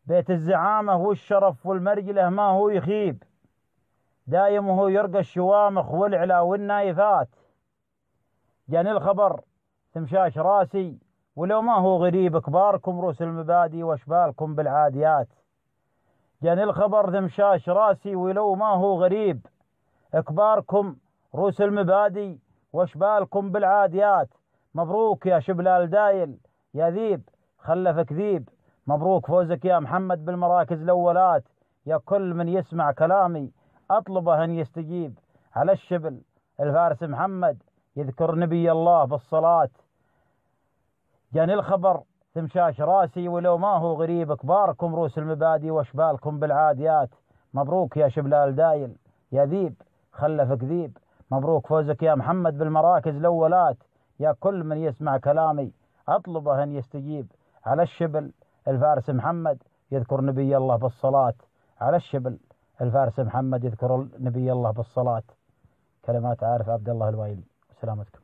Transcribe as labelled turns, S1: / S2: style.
S1: بيت الزعامة والشرف والمرجلة ما هو يخيب، دايم وهو يرقى الشوامخ والعلا والنايفات. جاني الخبر تمشاش راسي ولو ما هو غريب، كباركم روس المبادئ واشبالكم بالعاديات. جاني الخبر تمشاش راسي ولو ما هو غريب، كباركم روس المبادئ واشبالكم بالعاديات. مبروك يا شبلال دايل يا ذيب خلفك ذيب، مبروك فوزك يا محمد بالمراكز الأولات. يا كل من يسمع كلامي أطلبه أن يستجيب، على الشبل الفارس محمد يذكر نبي الله بالصلاة. جاني الخبر تمشاش راسي ولو ما هو غريب، كباركم روس المبادئ واشبالكم بالعاديات. مبروك يا شبلال دايل يا ذيب خلفك ذيب، مبروك فوزك يا محمد بالمراكز الأولات. يا كل من يسمع كلامي أطلبه أن يستجيب، على الشبل الفارس محمد يذكر نبي الله بالصلاة. على الشبل الفارس محمد يذكر نبي الله بالصلاة. كلمات عارف عبد الله الوايلي. سلامتكم.